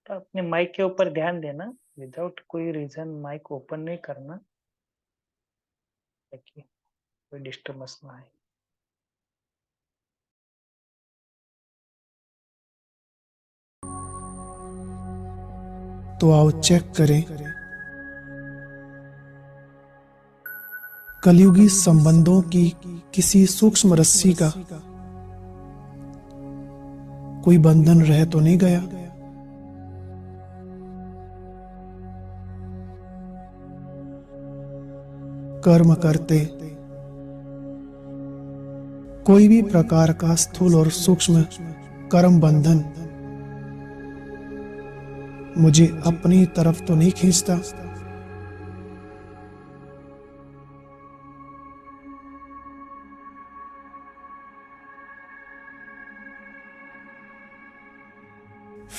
तो अपने माइक के ऊपर ध्यान देना, विदाउट कोई रीज़न माइक ओपन नहीं करना, ताकि कोई डिस्टर्बेंस ना आए। तो आओ चेक करें कलयुगी संबंधों की किसी सूक्ष्म रस्सी का कोई बंधन रह तो नहीं गया। कर्म करते कोई भी प्रकार का स्थूल और सूक्ष्म कर्म बंधन मुझे अपनी तरफ तो नहीं खींचता।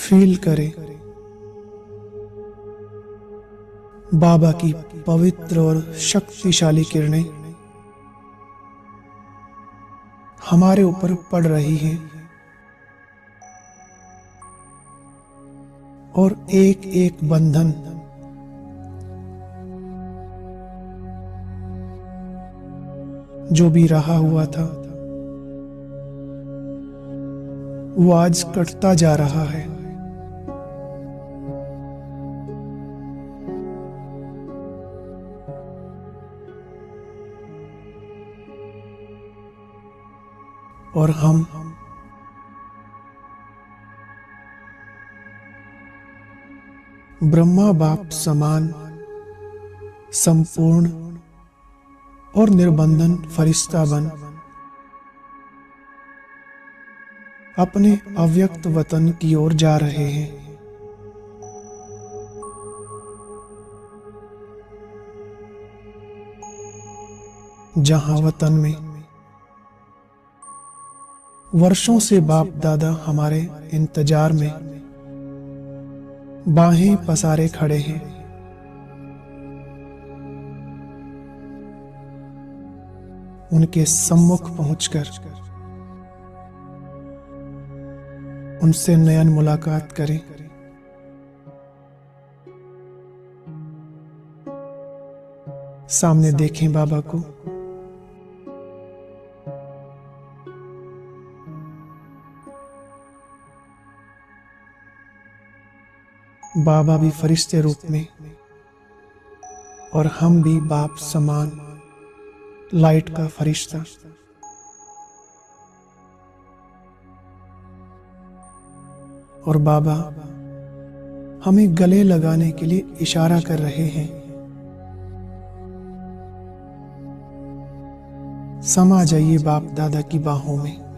फील करें बाबा की पवित्र और शक्तिशाली किरणें हमारे ऊपर पड़ रही हैं और एक एक बंधन जो भी रहा हुआ था वो आज कटता जा रहा है। और हम ब्रह्मा बाप समान संपूर्ण और निर्बंधन फरिश्ता बन अपने अव्यक्त वतन की ओर जा रहे हैं। जहां वतन में वर्षों से बाप दादा हमारे इंतजार में बाहें पसारे खड़े हैं। उनके सम्मुख पहुंचकर उनसे नयन मुलाकात करें। सामने देखें बाबा को। बाबा भी फरिश्ते रूप में और हम भी बाप समान लाइट का फरिश्ता। और बाबा हमें गले लगाने के लिए इशारा कर रहे हैं। समा जाइए बाप दादा की बाहों में।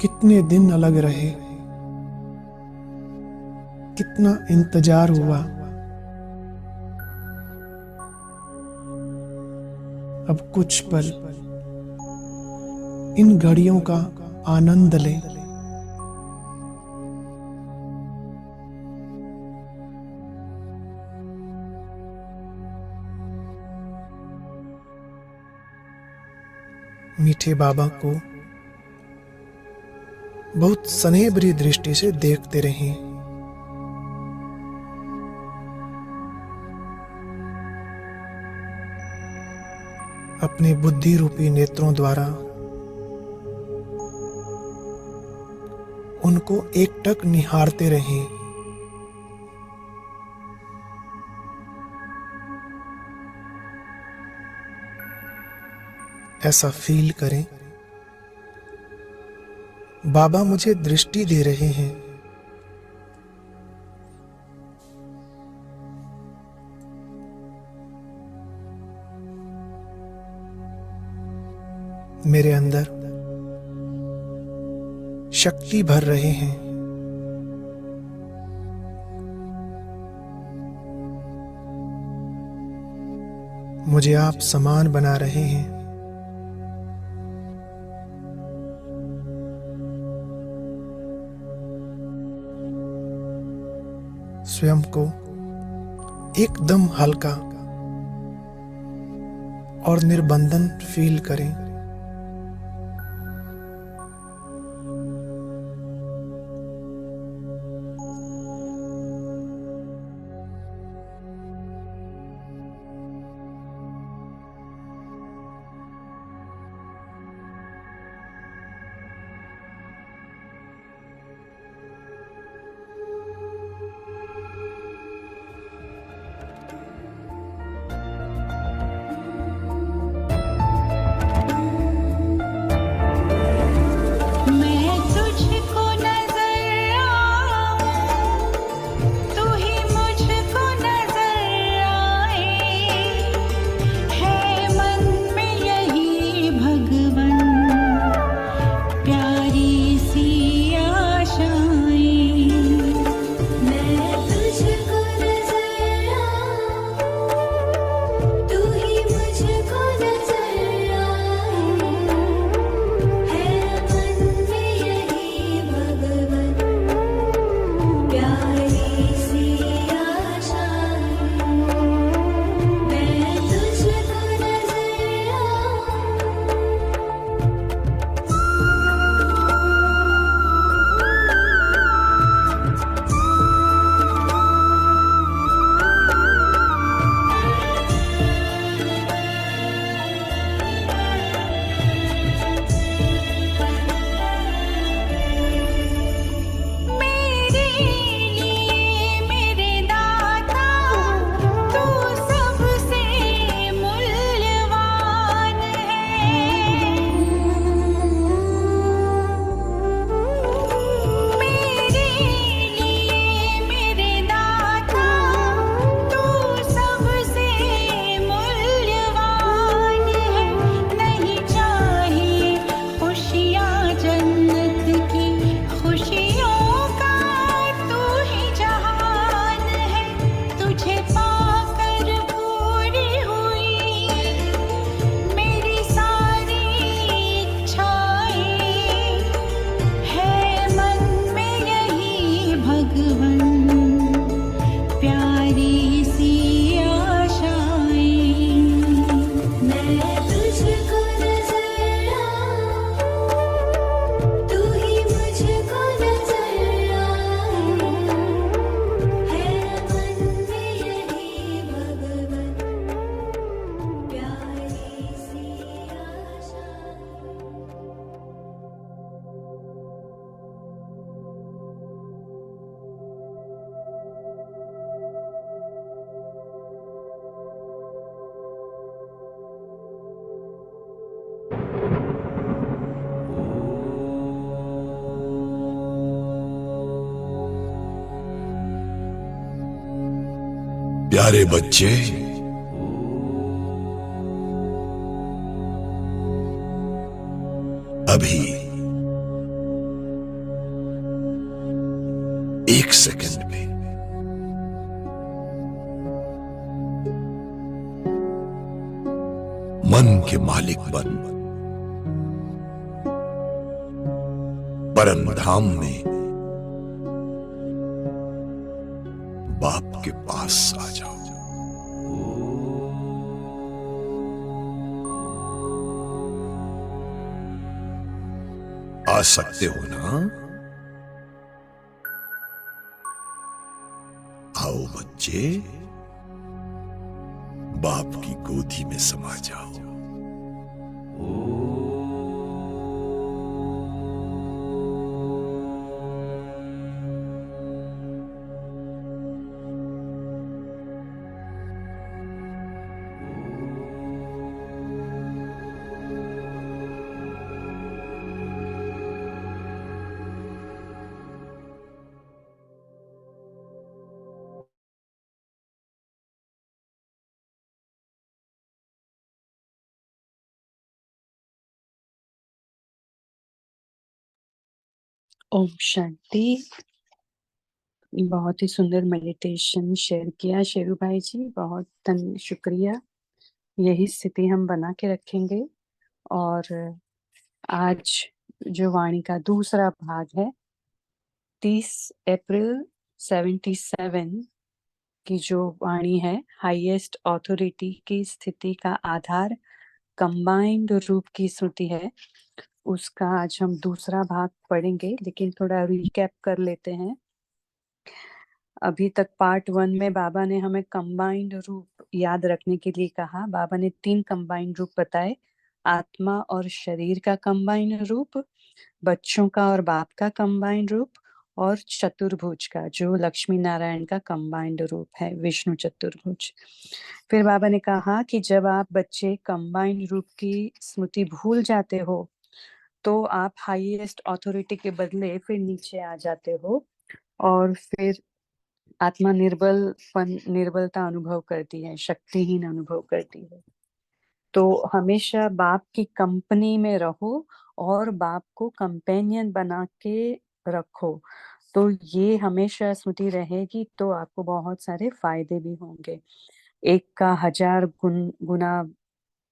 कितने दिन अलग रहे, कितना इंतजार हुआ। अब कुछ पल इन घड़ियों का आनंद लें। मीठे बाबा को बहुत स्नेह भरी दृष्टि से देखते रहें। अपने बुद्धि रूपी नेत्रों द्वारा उनको एकटक निहारते रहें। ऐसा फील करें बाबा मुझे दृष्टि दे रहे हैं। मेरे अंदर शक्ति भर रहे हैं। मुझे आप समान बना रहे हैं। स्वयं को एकदम हल्का और निर्बंधन फील करें। प्यारे बच्चे, अभी 1 सेकंड में मन के मालिक बन परम धाम में बाप के पास आ जाओ। आ सकते हो ना? आओ बच्चे, बाप की गोदी में समा जाओ। ओम शांति। बहुत ही सुंदर मेडिटेशन शेयर किया शेरू भाई जी, बहुत शुक्रिया। यही स्थिति हम बना के रखेंगे। और आज जो वाणी का दूसरा भाग है, 30 अप्रैल 77 की जो वाणी है, हाईएस्ट ऑथोरिटी की स्थिति का आधार कंबाइंड रूप की स्मृति है, उसका आज हम दूसरा भाग पढ़ेंगे, लेकिन थोड़ा रिकैप कर लेते हैं। अभी तक पार्ट 1 में बाबा ने हमें कंबाइंड रूप याद रखने के लिए कहा। बाबा ने 3 कंबाइंड रूप बताए, आत्मा और शरीर का कंबाइंड रूप, बच्चों का और बाप का कंबाइंड रूप, और चतुर्भुज का, जो लक्ष्मी नारायण का कंबाइंड रूप है, विष्णु चतुर्भुज। फिर बाबा ने कहा कि जब आप बच्चे कंबाइंड रूप की स्मृति भूल जाते हो तो आप हाईएस्ट अथॉरिटी के बदले फिर नीचे आ जाते हो, और फिर आत्मा निर्बलता अनुभव करती है, शक्तिहीन अनुभव करती है। तो हमेशा बाप की कंपनी में रहो और बाप को कंपेनियन बना के रखो, तो ये हमेशा स्मृति रहेगी, तो आपको बहुत सारे फायदे भी होंगे। एक का 1000 गुना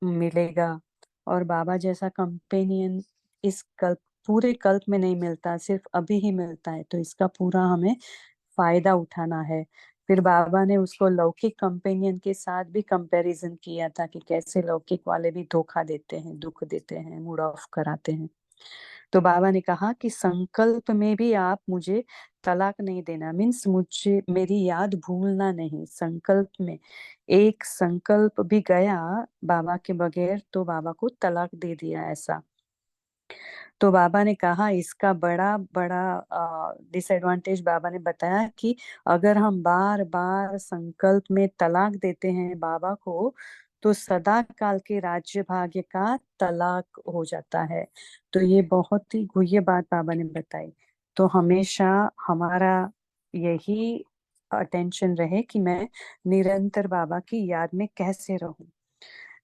मिलेगा, और बाबा जैसा कंपेनियन इस कल्प, पूरे कल्प में नहीं मिलता, सिर्फ अभी ही मिलता है, तो इसका पूरा हमें फायदा उठाना है। फिर बाबा ने उसको लौकिक कंपेनियन के साथ भी कंपैरिजन किया था कि कैसे लौकिक वाले भी धोखा देते हैं, दुख देते हैं, मूड ऑफ कराते हैं। तो बाबा ने कहा कि संकल्प में भी आप मुझे तलाक नहीं देना, मीन्स मुझे मेरी याद भूलना नहीं। संकल्प में एक संकल्प भी गया बाबा के बगैर तो बाबा को तलाक दे दिया, ऐसा। तो बाबा ने कहा इसका बड़ा बड़ा डिसएडवांटेज बाबा ने बताया कि अगर हम बार बार संकल्प में तलाक देते हैं बाबा को, तो सदा काल के राज्य भाग्य का तलाक हो जाता है। तो ये बहुत ही गुह्य बात बाबा ने बताई। तो हमेशा हमारा यही अटेंशन रहे कि मैं निरंतर बाबा की याद में कैसे रहूं।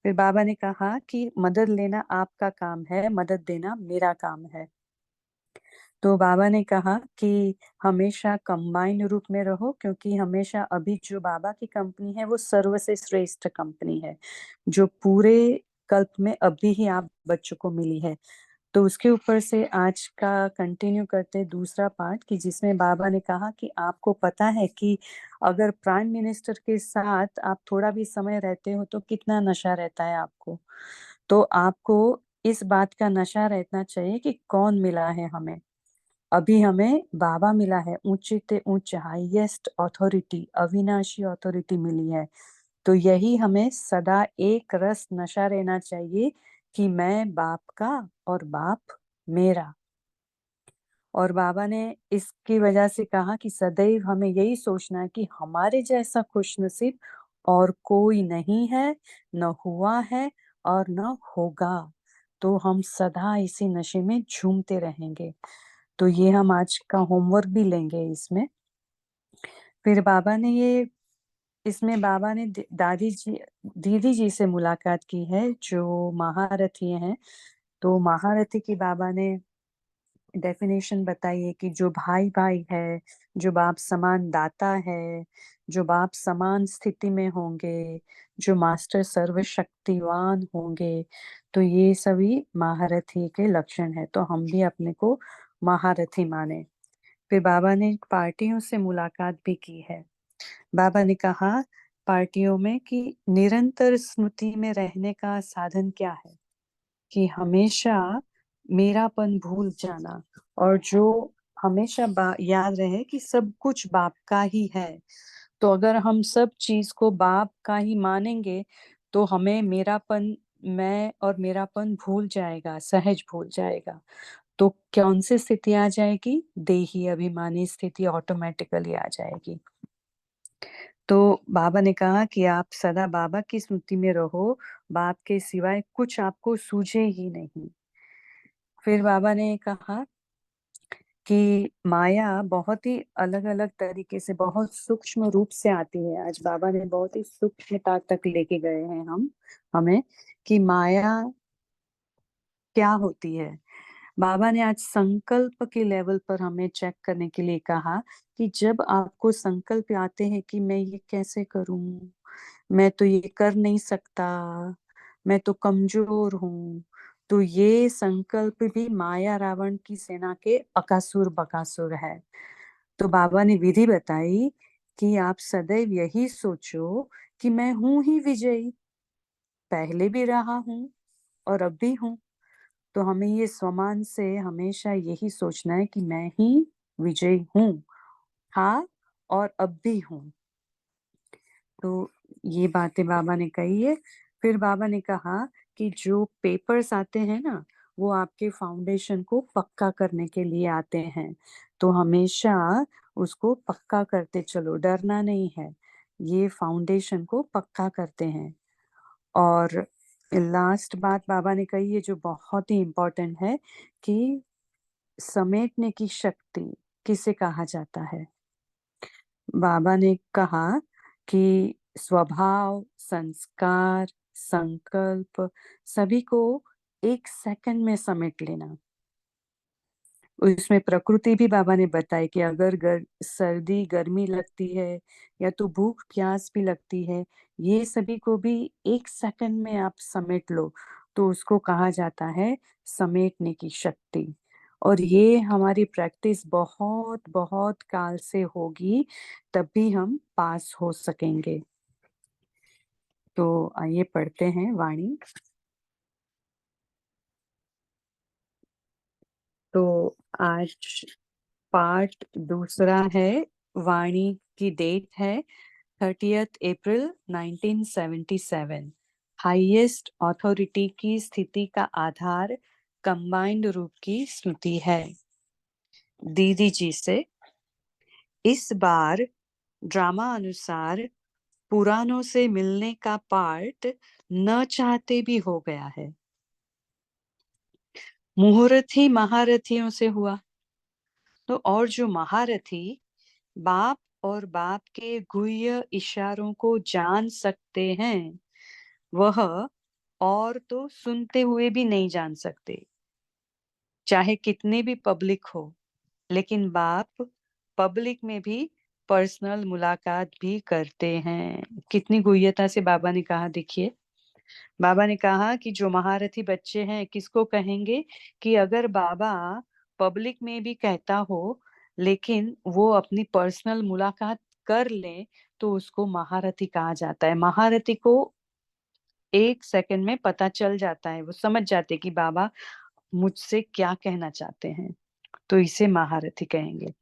फिर बाबा ने कहा कि मदद लेना आपका काम है, मदद देना मेरा काम है। तो बाबा ने कहा कि हमेशा कंबाइन रूप में रहो, क्योंकि हमेशा अभी जो बाबा की कंपनी है वो सर्व से श्रेष्ठ कंपनी है, जो पूरे कल्प में अभी ही आप बच्चों को मिली है। तो उसके ऊपर से आज का कंटिन्यू करते दूसरा पार्ट, कि जिसमें बाबा ने कहा कि आपको पता है कि अगर प्राइम मिनिस्टर के साथ आप थोड़ा भी समय रहते हो तो कितना नशा रहता है आपको। तो आपको इस बात का नशा रहना चाहिए कि कौन मिला है हमें। अभी हमें बाबा मिला है, ऊंचे ते ऊंचे हाईएस्ट अथॉरिटी, अविनाशी अथॉरिटी मिली है। तो यही हमें सदा एक रस नशा रहना चाहिए कि मैं बाप का और बाप मेरा। और बाबा ने इसकी वजह से कहा कि सदैव हमें यही सोचना है कि हमारे जैसा खुशनसीब और कोई नहीं है, न हुआ है और न होगा। तो हम सदा इसी नशे में झूमते रहेंगे। तो ये हम आज का होमवर्क भी लेंगे इसमें। फिर बाबा ने ये इसमें बाबा ने दादी जी दीदी जी से मुलाकात की है, जो महारथी हैं। तो महारथी की बाबा ने डेफिनेशन बताई है कि जो भाई भाई है, जो बाप समान दाता है, जो बाप समान स्थिति में होंगे, जो मास्टर सर्वशक्तिवान होंगे, तो ये सभी महारथी के लक्षण है। तो हम भी अपने को महारथी माने। फिर बाबा ने पार्टियों से मुलाकात भी की है। बाबा ने कहा पार्टियों में कि निरंतर स्मृति में रहने का साधन क्या है, कि हमेशा मेरापन भूल जाना, और जो हमेशा याद रहे कि सब कुछ बाप का ही है। तो अगर हम सब चीज को बाप का ही मानेंगे तो हमें मेरापन, मैं और मेरापन भूल जाएगा, सहज भूल जाएगा। तो कौन सी स्थिति आ जाएगी? देही अभिमानी स्थिति ऑटोमेटिकली आ जाएगी। तो बाबा ने कहा कि आप सदा बाबा की स्मृति में रहो, बाप के सिवाय कुछ आपको सूझे ही नहीं। फिर बाबा ने कहा कि माया बहुत ही अलग अलग तरीके से, बहुत सूक्ष्म रूप से आती है। आज बाबा ने बहुत ही सूक्ष्मता तक लेके गए हैं हम हमें, कि माया क्या होती है। बाबा ने आज संकल्प के लेवल पर हमें चेक करने के लिए कहा कि जब आपको संकल्प आते हैं कि मैं ये कैसे करूं, मैं तो ये कर नहीं सकता, मैं तो कमजोर हूं, तो ये संकल्प भी माया रावण की सेना के अकासुर बकासुर है। तो बाबा ने विधि बताई कि आप सदैव यही सोचो कि मैं हूं ही विजयी, पहले भी रहा हूं, और अब भी हूँ। तो हमें ये स्वमान से हमेशा यही सोचना है कि मैं ही विजयी हूँ, था और अब भी हूँ। तो ये बातें बाबा ने कही है। फिर बाबा ने कहा कि जो पेपर्स आते हैं ना, वो आपके फाउंडेशन को पक्का करने के लिए आते हैं। तो हमेशा उसको पक्का करते चलो, डरना नहीं है। ये फाउंडेशन को पक्का करते हैं। और लास्ट बात बाबा ने कही है जो बहुत ही इम्पोर्टेंट है कि समेटने की शक्ति किसे कहा जाता है। बाबा ने कहा कि स्वभाव, संस्कार, संकल्प सभी को एक सेकंड में समेट लेना। उसमें प्रकृति भी बाबा ने बताई कि अगर सर्दी गर्मी लगती है या तो भूख प्यास भी लगती है, ये सभी को भी एक सेकंड में आप समेट लो, तो उसको कहा जाता है समेटने की शक्ति। और ये हमारी प्रैक्टिस बहुत बहुत काल से होगी, तब भी हम पास हो सकेंगे। तो आइए पढ़ते हैं वाणी। तो आज पार्ट दूसरा है। वाणी की डेट है 30th अप्रैल 1977। हाईएस्ट अथॉरिटी की स्थिति का आधार कंबाइंड रूप की स्मृति है। दीदी जी से, इस बार ड्रामा अनुसार पुरानों से मिलने का पार्ट न चाहते भी हो गया है। मुहूर्त ही महारथियों से हुआ। तो और जो महारथी बाप और बाप के गुह्य इशारों को जान सकते हैं, वह और तो सुनते हुए भी नहीं जान सकते, चाहे कितने भी पब्लिक हो। लेकिन बाप पब्लिक में भी पर्सनल मुलाकात भी करते हैं। कितनी गुह्यता से बाबा ने कहा, देखिए। बाबा ने कहा कि जो महारथी बच्चे हैं, किसको कहेंगे कि अगर बाबा पब्लिक में भी कहता हो लेकिन वो अपनी पर्सनल मुलाकात कर ले, तो उसको महारथी कहा जाता है। महारथी को एक सेकंड में पता चल जाता है, वो समझ जाते कि बाबा मुझसे क्या कहना चाहते हैं, तो इसे महारथी कहेंगे।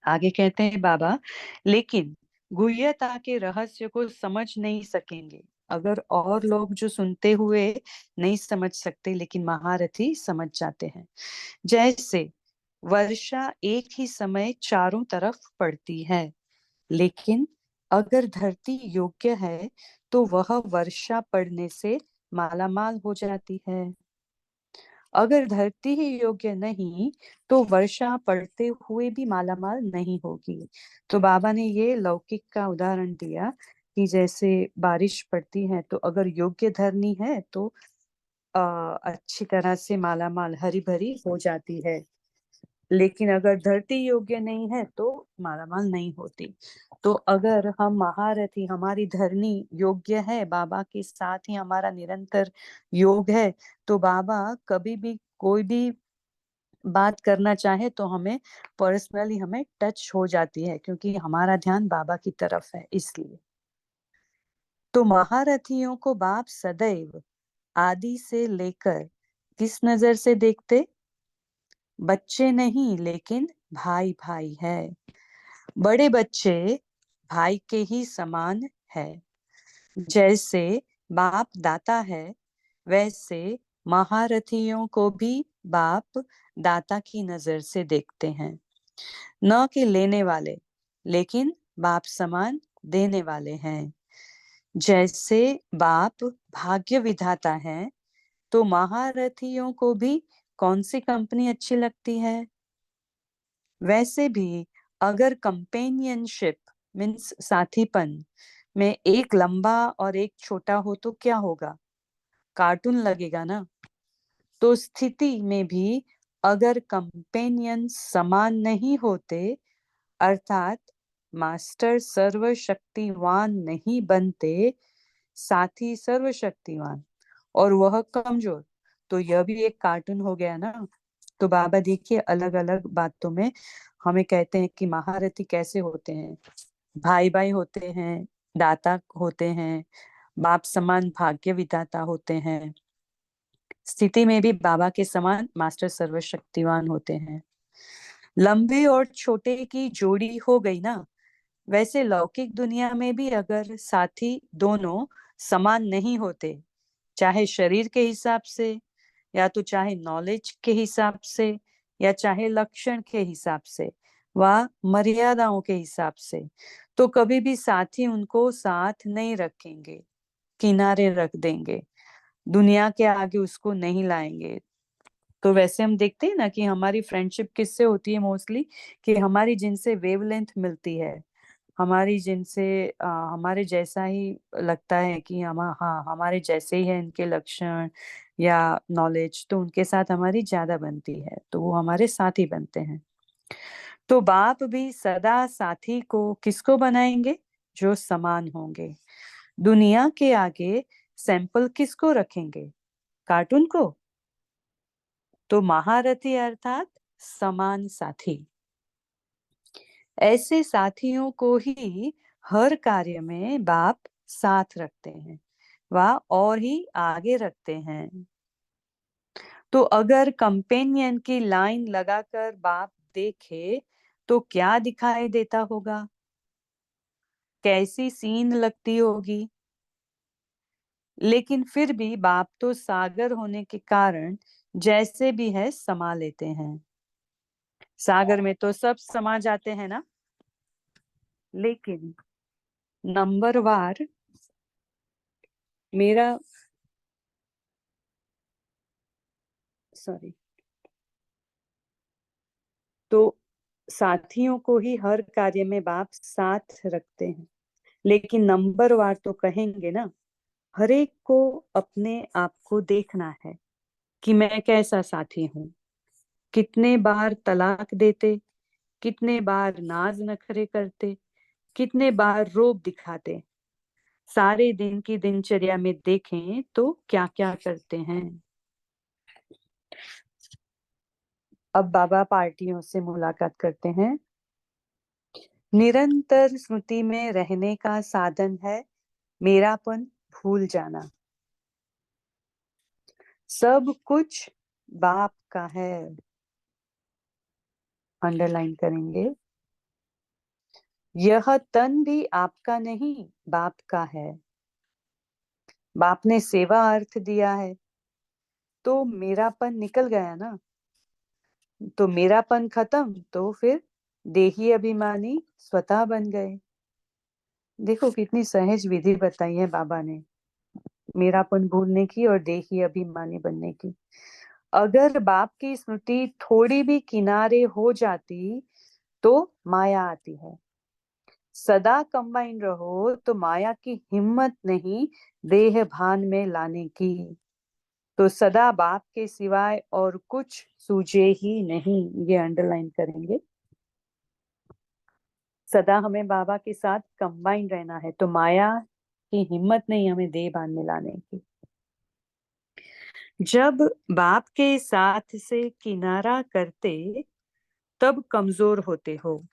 आगे कहते हैं बाबा, लेकिन गुह्यता के रहस्य को समझ नहीं सकेंगे अगर और लोग जो सुनते हुए नहीं समझ सकते, लेकिन महारथी समझ जाते हैं। जैसे वर्षा एक ही समय चारों तरफ पड़ती है, लेकिन अगर धरती योग्य है तो वह वर्षा पड़ने से मालामाल हो जाती है। अगर धरती ही योग्य नहीं तो वर्षा पड़ते हुए भी मालामाल नहीं होगी। तो बाबा ने ये लौकिक का उदाहरण दिया कि जैसे बारिश पड़ती है, तो अगर योग्य धरनी है तो अच्छी तरह से मालामाल हरी भरी हो जाती है, लेकिन अगर धरती योग्य नहीं है तो मालामाल नहीं होती। तो अगर हम महारथी, हमारी धरनी योग्य है, बाबा के साथ ही हमारा निरंतर योग है, तो बाबा कभी भी कोई भी बात करना चाहे तो हमें पर्सनली हमें टच हो जाती है, क्योंकि हमारा ध्यान बाबा की तरफ है, इसलिए। तो महारथियों को बाप सदैव आदि से लेकर किस नजर से देखते? बच्चे नहीं, लेकिन भाई भाई है। बड़े बच्चे भाई के ही समान है। जैसे बाप दाता है, वैसे महारथियों को भी बाप दाता की नजर से देखते हैं। न कि लेने वाले, लेकिन बाप समान देने वाले हैं। जैसे बाप भाग्य विधाता है, तो महारथियों को भी कौन सी कंपनी अच्छी लगती है? वैसे भी अगर कंपेनियनशिप मीन्स साथीपन में एक लंबा और एक छोटा हो तो क्या होगा? कार्टून लगेगा ना। तो स्थिति में भी अगर कंपेनियन समान नहीं होते, अर्थात मास्टर सर्वशक्तिवान नहीं बनते, साथी सर्वशक्तिवान और वह कमजोर, तो यह भी एक कार्टून हो गया ना। तो बाबा देखिए अलग अलग बातों में हमें कहते हैं कि महारथी कैसे होते हैं। भाई भाई होते हैं, दाता होते हैं, बाप समान भाग्य विधाता होते हैं, स्थिति में भी बाबा के समान मास्टर सर्वशक्तिवान होते हैं। लंबे और छोटे की जोड़ी हो गई ना, वैसे लौकिक दुनिया में भी अगर साथी दोनों समान नहीं होते, चाहे शरीर के हिसाब से, या तो चाहे नॉलेज के हिसाब से, या चाहे लक्षण के हिसाब से, व मर्यादाओं के हिसाब से, तो कभी भी साथी उनको साथ नहीं रखेंगे, किनारे रख देंगे, दुनिया के आगे उसको नहीं लाएंगे। तो वैसे हम देखते हैं ना कि हमारी फ्रेंडशिप किससे होती है मोस्टली, कि हमारी जिनसे वेवलेंथ मिलती है, हमारी जिनसे हमारे जैसा ही लगता है कि हम, हाँ हमारे जैसे ही है इनके लक्षण या नॉलेज, तो उनके साथ हमारी ज्यादा बनती है, तो वो हमारे साथी बनते हैं। तो बाप भी सदा साथी को किसको बनाएंगे? जो समान होंगे। दुनिया के आगे सैंपल किसको रखेंगे? कार्टून को? तो महारथी अर्थात समान साथी। ऐसे साथियों को ही हर कार्य में बाप साथ रखते हैं, वह और ही आगे रखते हैं। तो अगर कंपेनियन की लाइन लगाकर बाप देखे तो क्या दिखाई देता होगा? कैसी सीन लगती होगी? लेकिन फिर भी बाप तो सागर होने के कारण जैसे भी है समा लेते हैं। सागर में तो सब समा जाते हैं ना, लेकिन नंबरवार मेरा सॉरी तो साथियों को ही हर कार्य में बाप साथ रखते हैं, लेकिन नंबरवार तो कहेंगे ना। हर एक को अपने आप को देखना है कि मैं कैसा साथी हूँ। कितने बार तलाक देते, कितने बार नाज नखरे करते, कितने बार रोब दिखाते, सारे दिन की दिनचर्या में देखें तो क्या क्या करते हैं। अब बाबा पार्टियों से मुलाकात करते हैं। निरंतर स्मृति में रहने का साधन है मेरापन भूल जाना। सब कुछ बाप का है। अंडरलाइन करेंगे। यह तन भी आपका नहीं, बाप का है। बाप ने सेवा अर्थ दिया है, तो मेरापन निकल गया ना। तो मेरापन खत्म तो फिर देही अभिमानी स्वतः बन गए। देखो कितनी सहज विधि बताई है बाबा ने मेरापन भूलने की और देही अभिमानी बनने की। अगर बाप की स्मृति थोड़ी भी किनारे हो जाती तो माया आती है। सदा कंबाइन रहो तो माया की हिम्मत नहीं देह भान में लाने की। तो सदा बाप के सिवाय और कुछ सूझे ही नहीं, ये अंडरलाइन करेंगे। सदा हमें बाबा के साथ कंबाइन रहना है, तो माया की हिम्मत नहीं हमें देह भान में लाने की। जब बाप के साथ से किनारा करते तब कमजोर होते हो।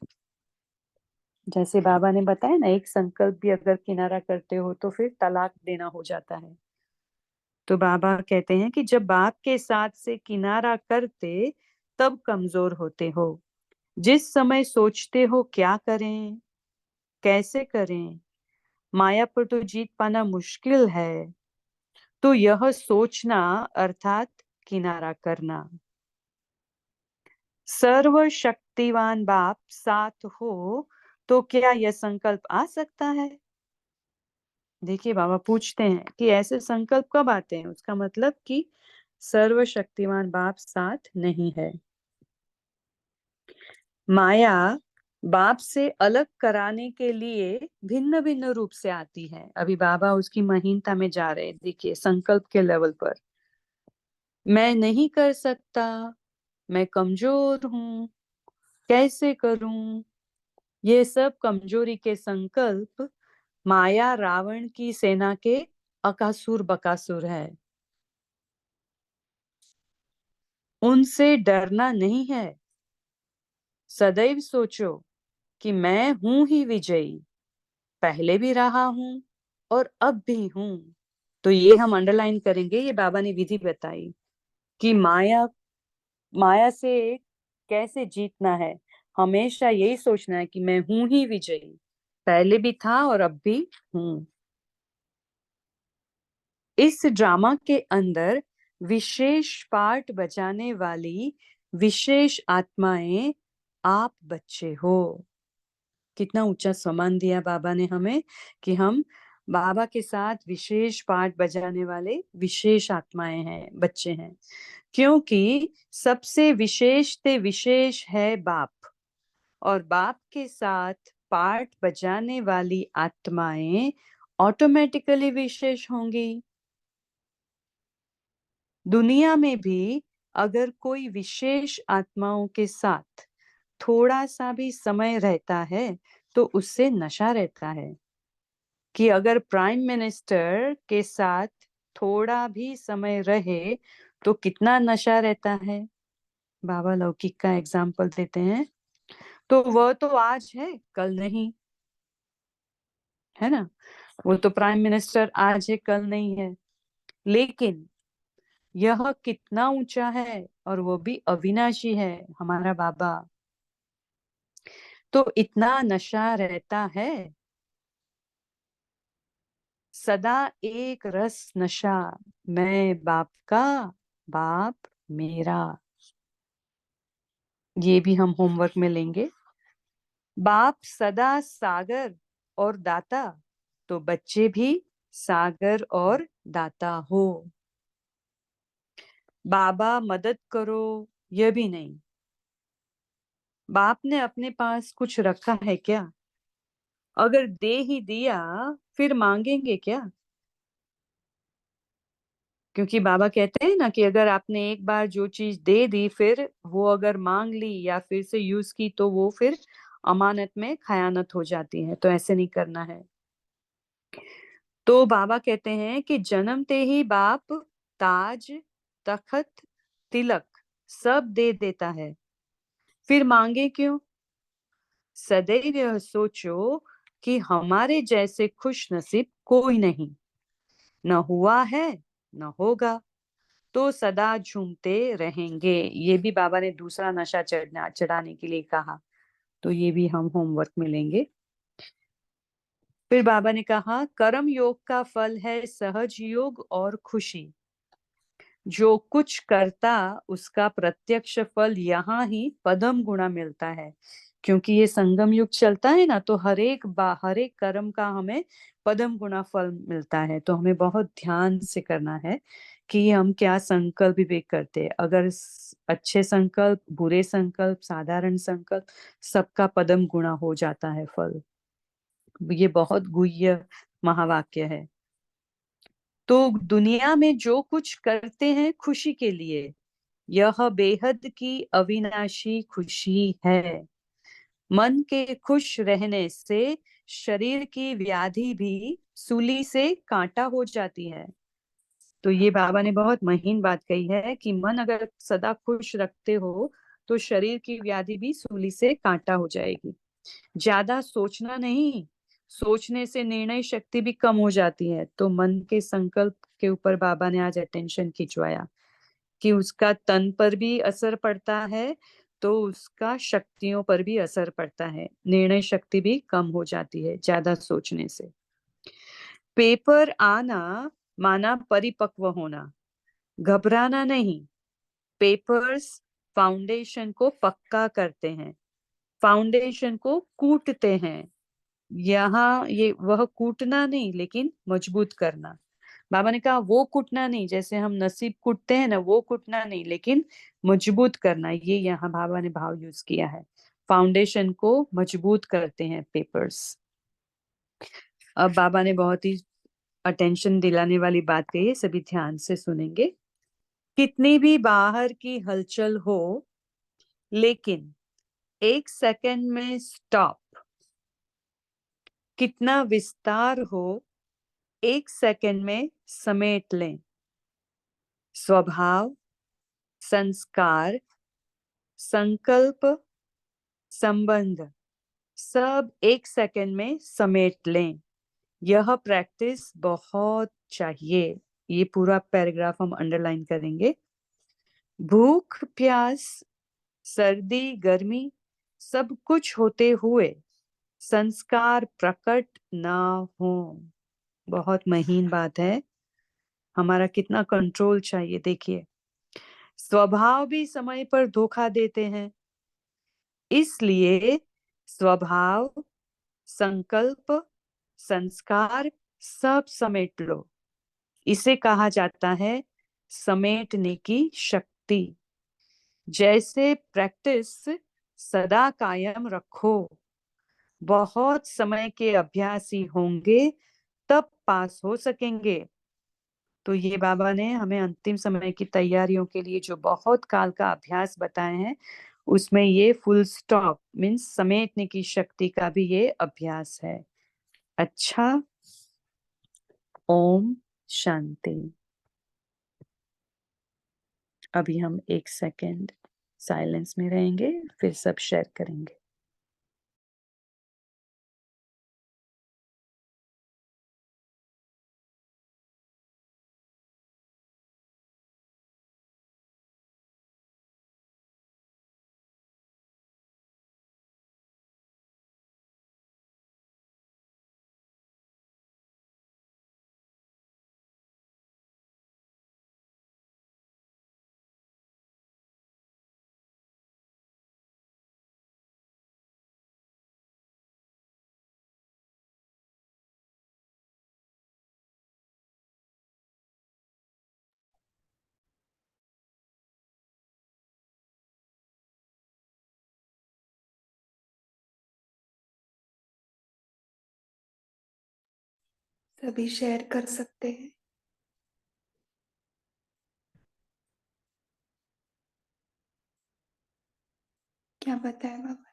जैसे बाबा ने बताया ना, एक संकल्प भी अगर किनारा करते हो तो फिर तलाक देना हो जाता है। तो बाबा कहते हैं कि जब बाप के साथ से किनारा करते तब कमजोर होते हो। जिस समय सोचते हो क्या करें, कैसे करें, माया पर तो जीत पाना मुश्किल है, तो यह सोचना अर्थात किनारा करना। सर्वशक्तिवान बाप साथ हो तो क्या यह संकल्प आ सकता है? देखिए बाबा पूछते हैं कि ऐसे संकल्प कब आते हैं, उसका मतलब कि सर्वशक्तिमान बाप साथ नहीं है। माया बाप से अलग कराने के लिए भिन्न भिन्न रूप से आती है। अभी बाबा उसकी महीनता में जा रहे हैं। देखिए संकल्प के लेवल पर, मैं नहीं कर सकता, मैं कमजोर हूं, कैसे करूं, ये सब कमजोरी के संकल्प माया रावण की सेना के अकासुर बकासुर है। उनसे डरना नहीं है। सदैव सोचो कि मैं हूं ही विजयी, पहले भी रहा हूं और अब भी हूं। तो ये हम अंडरलाइन करेंगे। ये बाबा ने विधि बताई कि माया से कैसे जीतना है। हमेशा यही सोचना है कि मैं हूं ही विजयी, पहले भी था और अब भी हूं। इस ड्रामा के अंदर विशेष पार्ट बजाने वाली विशेष आत्माएं आप बच्चे हो। कितना ऊंचा सम्मान दिया बाबा ने हमें कि हम बाबा के साथ विशेष पार्ट बजाने वाले विशेष आत्माएं हैं, बच्चे हैं। क्योंकि सबसे विशेष है बाप, और बाप के साथ पार्ट बजाने वाली आत्माएं ऑटोमेटिकली विशेष होंगी। दुनिया में भी अगर कोई विशेष आत्माओं के साथ थोड़ा सा भी समय रहता है तो उससे नशा रहता है। कि अगर प्राइम मिनिस्टर के साथ थोड़ा भी समय रहे तो कितना नशा रहता है। बाबा लौकिक का एग्जाम्पल देते हैं। तो वह तो आज है, कल नहीं, है ना। वो तो प्राइम मिनिस्टर आज है, कल नहीं है। लेकिन यह कितना ऊंचा है, और वो भी अविनाशी है, हमारा बाबा। तो इतना नशा रहता है, सदा एक रस नशा, मैं बाप का, बाप मेरा। ये भी हम होमवर्क में लेंगे। बाप सदा सागर और दाता, तो बच्चे भी सागर और दाता हो। बाबा मदद करो, यह भी नहीं। बाप ने अपने पास कुछ रखा है क्या? अगर दे ही दिया फिर मांगेंगे क्या? क्योंकि बाबा कहते हैं ना कि अगर आपने एक बार जो चीज दे दी, फिर वो अगर मांग ली या फिर से यूज की तो वो फिर अमानत में खयानत हो जाती है। तो ऐसे नहीं करना है। तो बाबा कहते हैं कि जन्मते ही बाप ताज, तखत, तिलक सब दे देता है, फिर मांगे क्यों? सदैव यह सोचो कि हमारे जैसे खुश नसीब कोई नहीं, न हुआ है न होगा, तो सदा झूमते रहेंगे। ये भी बाबा ने दूसरा नशा चढ़ाने के लिए कहा। तो ये भी हम होमवर्क में लेंगे। फिर बाबा ने कहा कर्म योग का फल है सहज योग और खुशी। जो कुछ करता उसका प्रत्यक्ष फल यहाँ ही पदम गुणा मिलता है। क्योंकि ये संगम युग चलता है ना, तो हर एक कर्म का हमें पदम गुणा फल मिलता है। तो हमें बहुत ध्यान से करना है कि हम क्या संकल्प भी करते हैं। अगर अच्छे संकल्प, बुरे संकल्प, साधारण संकल्प, सबका पदम गुणा हो जाता है फल। ये बहुत गुह्य महावाक्य है। तो दुनिया में जो कुछ करते हैं खुशी के लिए, यह बेहद की अविनाशी खुशी है। मन के खुश रहने से शरीर की व्याधि भी सूली से कांटा हो जाती है। तो ये बाबा ने बहुत महीन बात कही है कि मन अगर सदा खुश रखते हो तो शरीर की व्याधि भी सूली से कांटा हो जाएगी। ज्यादा सोचना नहीं, सोचने से निर्णय शक्ति भी कम हो जाती है। तो मन के संकल्प के ऊपर बाबा ने आज अटेंशन खिंचवाया कि उसका तन पर भी असर पड़ता है, तो उसका शक्तियों पर भी असर पड़ता है। निर्णय शक्ति भी कम हो जाती है ज्यादा सोचने से। पेपर आना माना परिपक्व होना, घबराना नहीं। पेपर्स फाउंडेशन को पक्का करते हैं, फाउंडेशन को कूटते हैं। यहाँ ये वह कूटना नहीं, लेकिन मजबूत करना। बाबा ने कहा वो कूटना नहीं, जैसे हम नसीब कूटते हैं ना, वो कूटना नहीं, लेकिन मजबूत करना। ये यहाँ बाबा ने भाव यूज किया है। फाउंडेशन को मजबूत करते हैं पेपर्स। अब बाबा ने बहुत ही अटेंशन दिलाने वाली बात कही है, सभी ध्यान से सुनेंगे। कितनी भी बाहर की हलचल हो, लेकिन एक सेकंड में स्टॉप। कितना विस्तार हो, एक सेकंड में समेट लें। स्वभाव, संस्कार, संकल्प, संबंध सब एक सेकंड में समेट लें। यह प्रैक्टिस बहुत चाहिए। ये पूरा पैराग्राफ हम अंडरलाइन करेंगे। भूख प्यास सर्दी गर्मी सब कुछ होते हुए संस्कार प्रकट ना हो। बहुत महीन बात है। हमारा कितना कंट्रोल चाहिए देखिए। स्वभाव भी समय पर धोखा देते हैं, इसलिए स्वभाव संकल्प संस्कार सब समेट लो। इसे कहा जाता है समेटने की शक्ति। जैसे प्रैक्टिस सदा कायम रखो, बहुत समय के अभ्यासी होंगे तब पास हो सकेंगे। तो ये बाबा ने हमें अंतिम समय की तैयारियों के लिए जो बहुत काल का अभ्यास बताए हैं, उसमें ये फुल स्टॉप मीन्स समेटने की शक्ति का भी ये अभ्यास है। अच्छा, ओम शांति। अभी हम 1 सेकेंड साइलेंस में रहेंगे, फिर सब शेयर करेंगे। सभी शेयर कर सकते हैं। क्या बताए बाबा?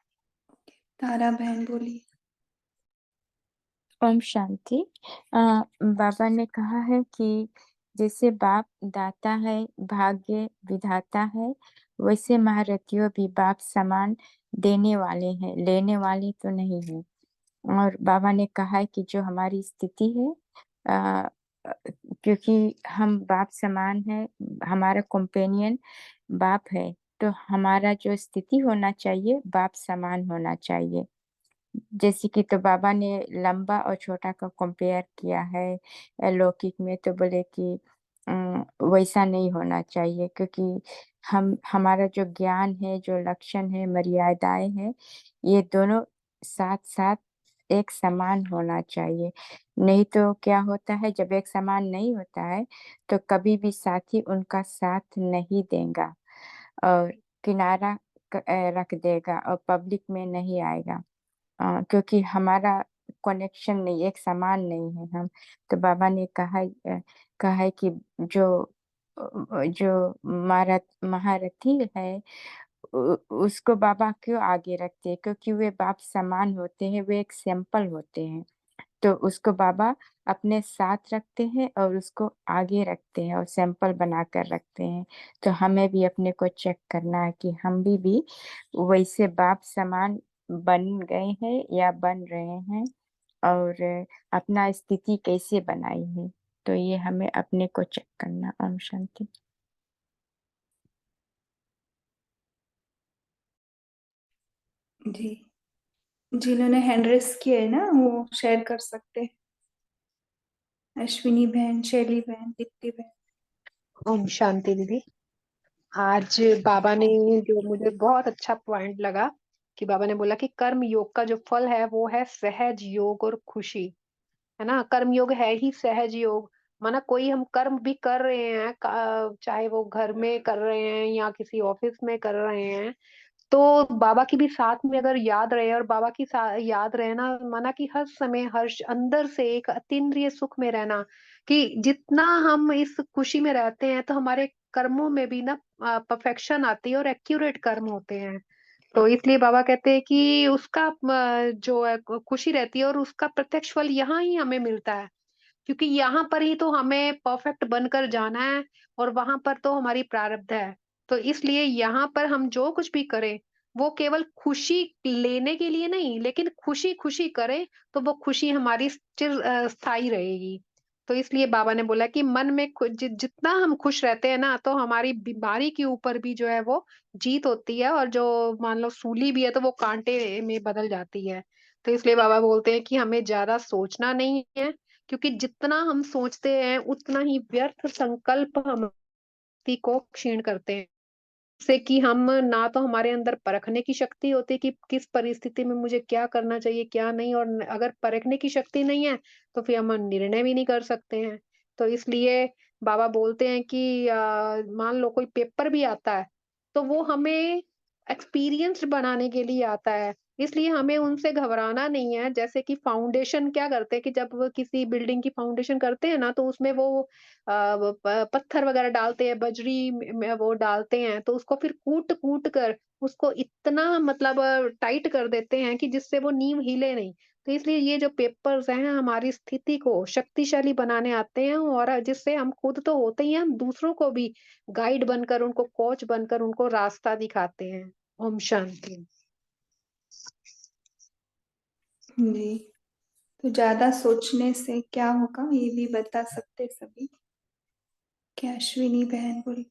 ओके, तारा बहन बोलिए। ओम शांति। बाबा ने कहा है कि जैसे बाप दाता है, भाग्य विधाता है, वैसे महारथियों भी बाप समान देने वाले हैं, लेने वाले तो नहीं है। और बाबा ने कहा है कि जो हमारी स्थिति है, आ, क्योंकि हम बाप समान है, हमारा कंपेनियन बाप है, तो हमारा जो स्थिति होना चाहिए बाप समान होना चाहिए। जैसे कि तो बाबा ने लंबा और छोटा का कंपेयर किया है लौकिक में, तो बोले कि वैसा नहीं होना चाहिए, क्योंकि हम हमारा जो ज्ञान है, जो लक्षण है, मर्यादाएं हैं, ये दोनों साथ साथ एक समान होना चाहिए। नहीं तो क्या होता है, जब एक समान नहीं होता है तो कभी भी साथी उनका साथ नहीं देगा और किनारा रख देगा और पब्लिक में नहीं आएगा, क्योंकि हमारा कनेक्शन नहीं, एक समान नहीं है हम। तो बाबा ने कहा है कि जो महारथी है उसको बाबा क्यों आगे रखते हैं, क्योंकि वे बाप समान होते हैं, वे एक सैंपल होते हैं। तो उसको बाबा अपने साथ रखते हैं और उसको आगे रखते हैं और सैंपल बनाकर रखते हैं। तो हमें भी अपने को चेक करना है कि हम भी वैसे बाप समान बन गए हैं या बन रहे हैं, और अपना स्थिति कैसे बनाई है। तो ये हमें अपने को चेक करना। ओम शांति। जी, जिन्होंने हैंड रेस किए है ना, वो शेयर कर सकते हैं। अश्विनी बहन, शैली बहन, दीप्ति बहन। ओम शांति दीदी। आज बाबा ने जो मुझे बहुत अच्छा पॉइंट लगा कि बाबा ने बोला कि कर्म योग का जो फल है वो है सहज योग और खुशी, है ना। कर्म योग है ही सहज योग। माना कोई हम कर्म भी कर रहे हैं, चाहे वो घर में कर रहे हैं या किसी ऑफिस में कर रहे हैं, तो बाबा की भी साथ में अगर याद रहे और बाबा की याद रहना, माना कि हर समय हर्ष अंदर से एक अतीन्द्रिय सुख में रहना, कि जितना हम इस खुशी में रहते हैं तो हमारे कर्मों में भी ना परफेक्शन आती है और एक्यूरेट कर्म होते हैं। तो इसलिए बाबा कहते हैं कि उसका जो है खुशी रहती है और उसका प्रत्यक्ष फल यहाँ ही हमें मिलता है, क्योंकि यहाँ पर ही तो हमें परफेक्ट बनकर जाना है और वहां पर तो हमारी प्रारब्ध है। तो इसलिए यहाँ पर हम जो कुछ भी करें वो केवल खुशी लेने के लिए नहीं, लेकिन खुशी खुशी करें तो वो खुशी हमारी स्थायी रहेगी। तो इसलिए बाबा ने बोला कि मन में जितना हम खुश रहते हैं ना, तो हमारी बीमारी के ऊपर भी जो है वो जीत होती है, और जो मान लो सूली भी है तो वो कांटे में बदल जाती है। तो इसलिए बाबा बोलते हैं कि हमें ज्यादा सोचना नहीं है, क्योंकि जितना हम सोचते हैं उतना ही व्यर्थ संकल्प हम व्यक्ति को क्षीण करते हैं। से कि हम ना तो हमारे अंदर परखने की शक्ति होती है कि किस परिस्थिति में मुझे क्या करना चाहिए, क्या नहीं, और अगर परखने की शक्ति नहीं है, तो फिर हम निर्णय भी नहीं कर सकते हैं। तो इसलिए बाबा बोलते हैं कि मान लो कोई पेपर भी आता है, तो वो हमें एक्सपीरियंस्ड बनाने के लिए आता है। इसलिए हमें उनसे घबराना नहीं है। जैसे कि फाउंडेशन क्या करते हैं कि जब वो किसी बिल्डिंग की फाउंडेशन करते हैं ना, तो उसमें वो पत्थर वगैरह डालते हैं, बजरी में वो डालते हैं, तो उसको फिर कूट-कूट कर उसको इतना मतलब टाइट कर देते हैं कि जिससे वो नींव हिले नहीं। तो इसलिए ये जो पेपर्स हैं हमारी स्थिति को शक्तिशाली बनाने आते हैं, और जिससे हम खुद तो होते ही हैं, हम दूसरों को भी गाइड बनकर, उनको कोच बनकर उनको रास्ता दिखाते हैं। ओम शांति। जी। तो ज्यादा सोचने से क्या होगा ये भी बता सकते सभी? क्या अश्विनी बहन बोली?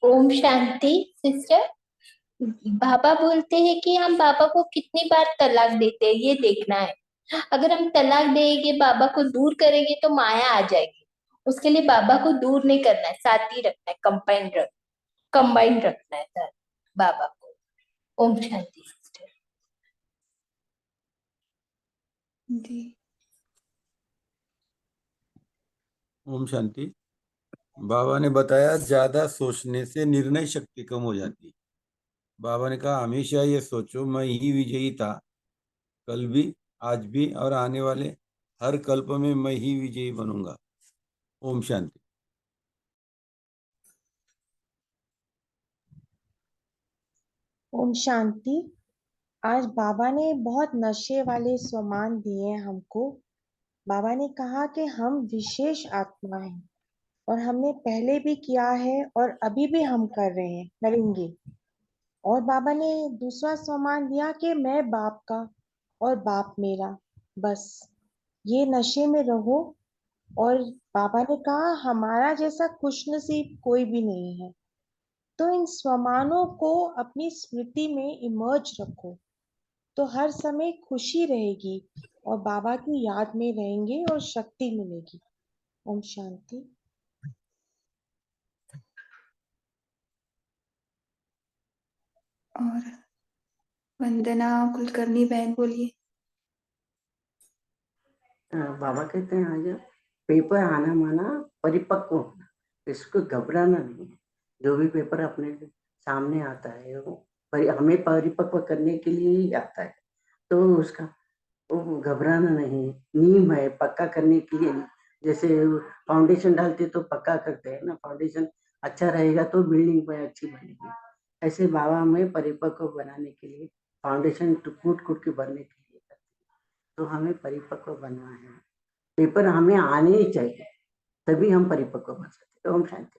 ओम शांति सिस्टर। बाबा बोलते हैं कि हम बाबा को कितनी बार तलाक देते हैं ये देखना है। अगर हम तलाक देंगे, बाबा को दूर करेंगे तो माया आ जाएगी। उसके लिए बाबा को दूर नहीं करना है, साथ ही रखना है, कंबाइंड रखना है सर बाबा को। ओम शांति सिस्टर। जी। ओम शांति। बाबा ने बताया ज्यादा सोचने से निर्णय शक्ति कम हो जाती है। बाबा ने कहा हमेशा ये सोचो मैं ही विजयी था, कल भी, आज भी और आने वाले हर कल्प में मैं ही विजयी बनूंगा। ओम शांति। ओम शांति। आज बाबा ने बहुत नशे वाले स्वमान दिए हैं हमको। बाबा ने कहा कि हम विशेष आत्मा हैं और हमने पहले भी किया है और अभी भी हम कर रहे हैं, करेंगे। और बाबा ने दूसरा स्वमान दिया कि मैं बाप का और बाप मेरा, बस ये नशे में रहो। और बाबा ने कहा हमारा जैसा खुशनसीब कोई भी नहीं है। तो इन स्वमानों को अपनी स्मृति में इमर्ज रखो, तो हर समय खुशी रहेगी और बाबा की याद में रहेंगे और शक्ति मिलेगी। ओम शांति। और वंदना कुलकर्णी बहन बोलिए। बाबा कहते हैं आज पेपर आना माना परिपक्व होना, इसको घबराना नहीं है। जो भी पेपर अपने सामने आता है वो हमें परिपक्व करने के लिए ही आता है, तो उसका वो घबराना नहीं है। नींव है पक्का करने के लिए। जैसे फाउंडेशन डालते तो पक्का करते हैं ना, फाउंडेशन अच्छा रहेगा तो बिल्डिंग पर अच्छी बनेगी। ऐसे बाबा हमें परिपक्व बनाने के लिए फाउंडेशन कूट कूट के भरने के लिए करते हैं। तो हमें परिपक्व बनना है, पेपर हमें आने ही चाहिए, तभी हम परिपक्व बन सकते हैं। ओम शांति।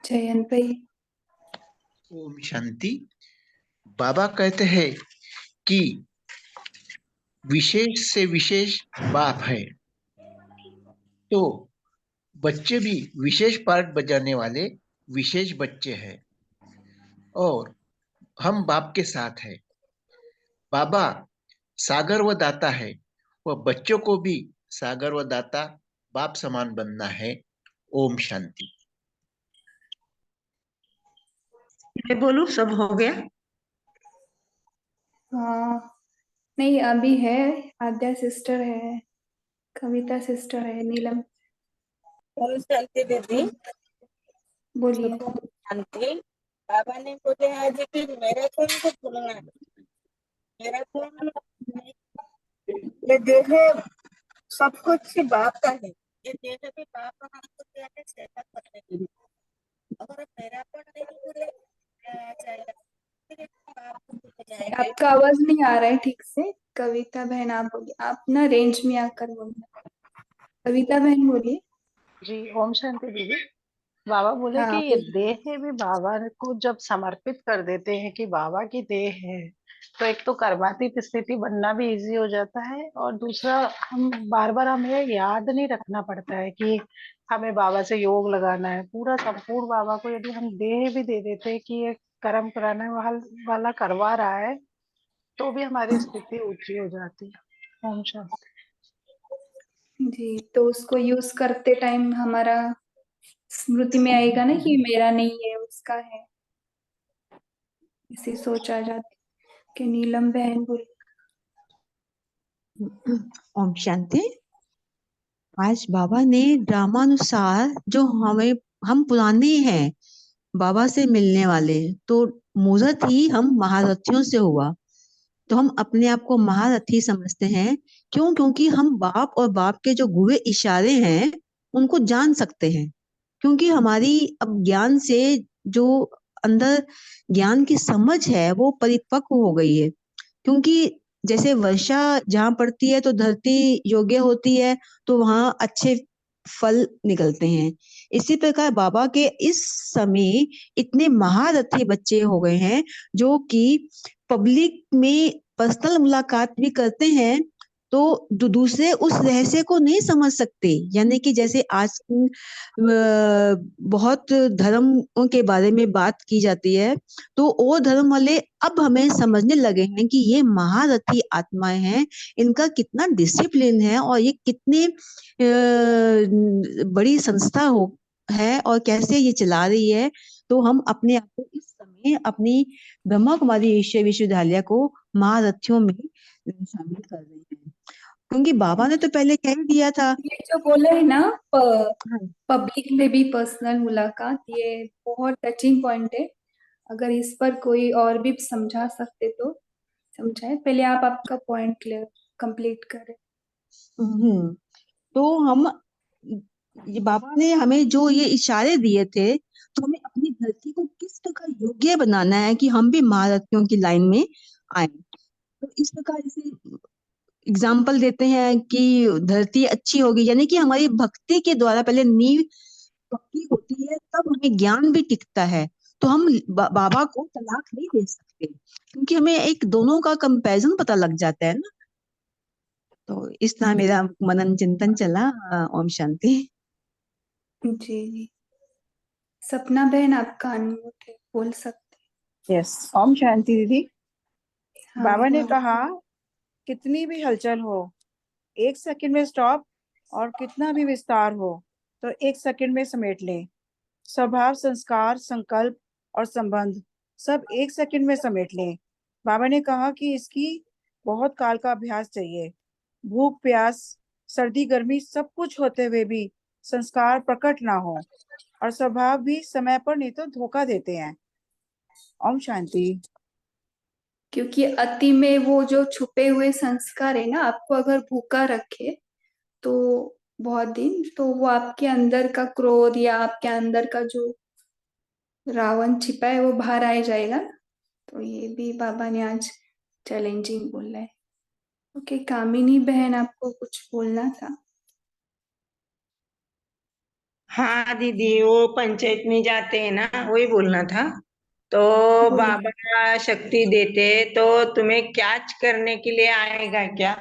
जयंत भाई। ओम शांति। बाबा कहते हैं कि विशेष से विशेष बाप है, तो बच्चे भी विशेष पार्ट बजाने वाले विशेष बच्चे हैं, और हम बाप के साथ हैं। बाबा सागर व दाता है, वह बच्चों को भी सागर व दाता बाप समान बनना है। ओम शांति। मैं बोलूं सब हो गया? हाँ नहीं, अभी है, आद्या सिस्टर है, कविता सिस्टर है, नीलम। ओम शांति दीदी। बोलिए। शांति। बाबा ने बोले आज कि मेरा कौन को भूलना है, मेरा कौन, ये देह सब कुछ बाप का है, ये देह भी बाप हमको दिया है सेवा करने के लिए। अगर मेरा कौन नहीं भूले जाएगा, आपका आवाज नहीं आ रहा है ठीक से। कविता बहन आप बोलिए, आप ना रेंज में आकर बोलिए। कविता बहन बोलिए। जी ओम शांति दीदी। बाबा बोले कि हाँ ये देह भी बाबा को जब समर्पित कर देते हैं कि बाबा की देह है, तो एक तो कर्मातीत स्थिति बनना भी इजी हो जाता है, और दूसरा हम बार बार हमें याद नहीं रखना पड़ता है कि हमें बाबा से योग लगाना है। पूरा संपूर्ण बाबा को यदि हम देह भी दे देते हैं कि ये कर्म कराने वाला करवा रहा है, तो भी हमारी स्थिति ऊंची हो जाती है। ओम शांति। जी, तो उसको यूज करते टाइम हमारा स्मृति में आएगा ना कि मेरा नहीं है, उसका है, ऐसी सोच आ जाती कि नीलम बहन बोली। ओम शांति। आज बाबा ने ड्रामानुसार जो हम पुराने हैं बाबा से मिलने वाले, तो मुहूर्त ही हम महारथियों से हुआ, तो हम अपने आप को महारथी समझते हैं। क्यों? क्योंकि हम बाप और बाप के जो गुए इशारे हैं उनको जान सकते हैं, क्योंकि हमारी अब ज्ञान से जो अंदर ज्ञान की समझ है वो परिपक्व हो गई है। क्योंकि जैसे वर्षा जहाँ पड़ती है तो धरती योग्य होती है, तो वहां अच्छे फल निकलते हैं। इसी प्रकार बाबा के इस समय इतने महारथी बच्चे हो गए हैं जो कि पब्लिक में पर्सनल मुलाकात भी करते हैं, तो दूसरे उस रहस्य को नहीं समझ सकते। यानी कि जैसे आज बहुत धर्म के बारे में बात की जाती है, तो वो धर्म वाले अब हमें समझने लगे हैं कि ये महारथी आत्माएं हैं, इनका कितना डिसिप्लिन है और ये कितने बड़ी संस्था है और कैसे ये चला रही है। तो हम अपने आप को इस समय अपनी ब्रह्मा कुमारी ईश्वर विश्वविद्यालय को महारथियों में शामिल कर रहे हैं, क्योंकि बाबा ने तो पहले कह ही दिया था। ये जो बोले है ना हाँ। पब्लिक में भी पर्सनल मुलाकात, ये बहुत टचिंग पॉइंट है। अगर इस पर कोई और भी समझा सकते तो समझाए। पहले आप आपका पॉइंट क्लियर कंप्लीट करें। तो हम ये बाबा ने हमें जो ये इशारे दिए थे, तो हमें अपनी धरती को किस प्रकार योग्य बनाना है कि हम भी महारथियों की लाइन में आए। तो इस प्रकार से एग्जाम्पल देते हैं कि धरती अच्छी होगी, यानी कि हमारी भक्ति के द्वारा पहले नींव पक्की होती है, तब हमें ज्ञान भी टिकता है। तो हम बाबा को तलाक नहीं दे सकते, क्योंकि हमें एक दोनों का कंपैरिजन पता लग जाता है ना। तो इस तरह मेरा मनन चिंतन चला। ओम शांति। जी, सपना बहन आपका अनम्यूट है, बोल सकते। यस, ओम शांति दीदी। हाँ, बाबा ने बोलो। कहा कितनी भी हलचल हो, 1 सेकंड में स्टॉप, और कितना भी विस्तार हो तो 1 सेकंड में समेट ले। स्वभाव, संस्कार, संकल्प और संबंध सब 1 सेकंड में समेट ले। बाबा ने कहा कि इसकी बहुत काल का अभ्यास चाहिए। भूख प्यास सर्दी गर्मी सब कुछ होते हुए भी संस्कार प्रकट ना हो, और स्वभाव भी समय पर नहीं तो धोखा देते हैं। ओम शांति। क्योंकि अति में वो जो छुपे हुए संस्कार है ना, आपको अगर भूखा रखे तो बहुत दिन, तो वो आपके अंदर का क्रोध या आपके अंदर का जो रावण छिपा है वो बाहर आ जाएगा। तो ये भी बाबा ने आज चैलेंजिंग बोला है। ओके, कामिनी बहन आपको कुछ बोलना था। हाँ दीदी, वो पंचायत में जाते हैं ना, वही बोलना था। तो बोलिए। बाबा शक्ति देते तो तुम्हें कैच करने के लिए आएगा क्या?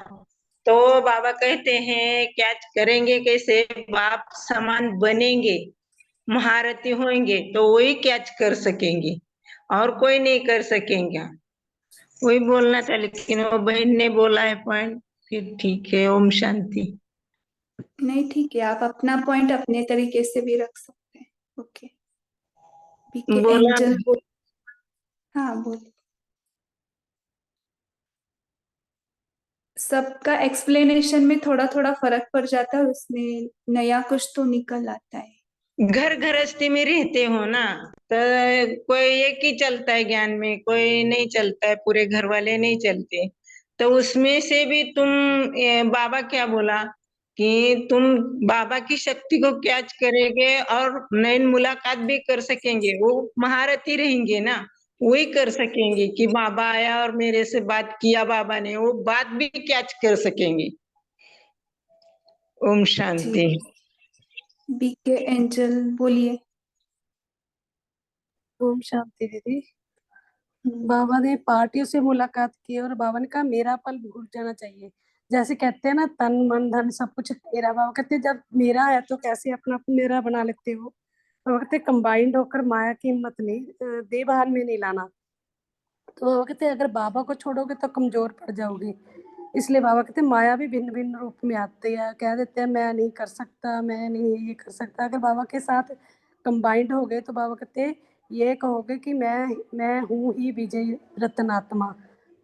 तो बाबा कहते हैं कैच करेंगे कैसे? बाप समान बनेंगे, महारथी होंगे तो वही कैच कर सकेंगे, और कोई नहीं कर सकेंगे। वही बोलना था, लेकिन वो बहन ने बोला है पॉइंट, फिर ठीक है। ओम शांति। नहीं, ठीक है, आप अपना पॉइंट अपने तरीके से भी रख सकते हैं। ओके, पीके बोला एंजल बोल। हाँ, बोलिए। सबका एक्सप्लेनेशन में थोड़ा थोड़ा फर्क पड़ जाता है, और उसमें नया कुछ तो निकल आता है। घर गृहस्थी में रहते हो ना, तो कोई एक ही चलता है ज्ञान में, कोई नहीं चलता है, पूरे घर वाले नहीं चलते। तो उसमें से भी तुम बाबा क्या बोला कि तुम बाबा की शक्ति को कैच करेंगे और नई मुलाकात भी कर सकेंगे, वो महारथी रहेंगे ना, वही कर सकेंगे कि बाबा आया और मेरे से बात किया बाबा ने, वो बात भी कैच कर सकेंगे। ओम शांति। बीके एंजल बोलिए। ओम शांति दीदी। बाबा ने पार्टियों से मुलाकात की और बाबा ने कहा मेरा पल भूल जाना चाहिए। जैसे कहते हैं ना, तन मन धन सब कुछ मेरा। बाबा कहते हैं जब मेरा है तो कैसे अपना मेरा बना लेते हो। बाबा कहते हैं कंबाइंड होकर माया की हिम्मत नहीं, देवहान में नहीं लाना। तो बाबा कहते हैं अगर बाबा को छोड़ोगे तो कमजोर पड़ जाओगे। इसलिए बाबा कहते हैं माया भी भिन्न भिन्न रूप में आती है। कह देते हैं मैं नहीं कर सकता, मैं नहीं ये कर सकता। अगर बाबा के साथ कंबाइंड हो गए तो बाबा कहते हैं ये कहोगे कि मैं हूँ ही विजय रत्नात्मा।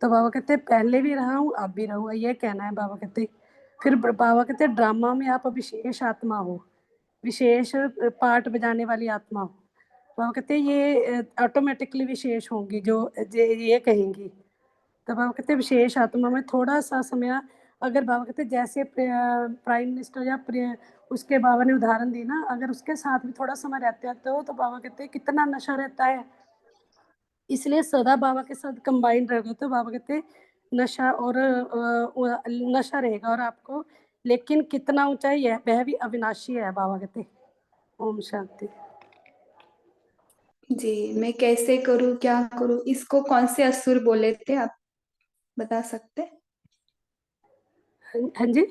तो बाबा कहते हैं पहले भी रहा हूँ, अब भी रहूँगा, ये कहना है बाबा कहते हैं। फिर बाबा कहते हैं ड्रामा में आप विशेष आत्मा हो, विशेष पार्ट बजाने वाली आत्मा हो। बाबा कहते हैं ये ऑटोमेटिकली विशेष होंगी जो ये कहेंगी। तो बाबा कहते हैं विशेष आत्मा में थोड़ा सा समय। अगर बाबा कहते हैं जैसे प्राइम मिनिस्टर या उसके बाबा ने उदाहरण दी ना, अगर उसके साथ भी थोड़ा समय रहते हैं तो बाबा कहते हैं कितना नशा रहता है। इसलिए सदा बाबा के साथ कंबाइंड रहोगे तो बाबा कहते हैं नशा और नशा रहेगा और आपको, लेकिन कितना ऊंचाई है वह भी अविनाशी है बाबा कहते हैं। ओम शांति। जी, मैं कैसे करूँ, क्या करूँ, इसको कौन से असुर बोले थे आप बता सकते? हाँ जी।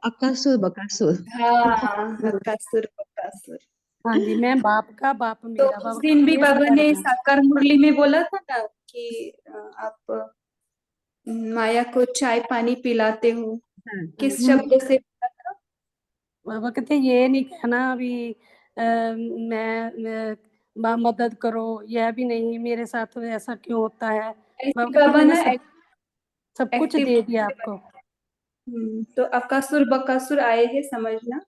अकासुर बकासुर। हाँ, बकासुर बकासुर। हाँ जी, मैं बाप का बाप तो मेरा। उस बाबा दिन भी ये बाबा ने समझना। साकार मुरली में बोला था ना कि आप माया को चाय पानी पिलाते हो। किस शब्द से बोला था? बाबा कहते ये नहीं कहना अभी मदद करो, यह भी नहीं मेरे साथ ऐसा क्यों होता है। ऐसे बाबा कहते बाबा मैंने ना सब कुछ एक्टिव। दे दिया आपको। तो अकासुर बकासुर आए हैं, समझना।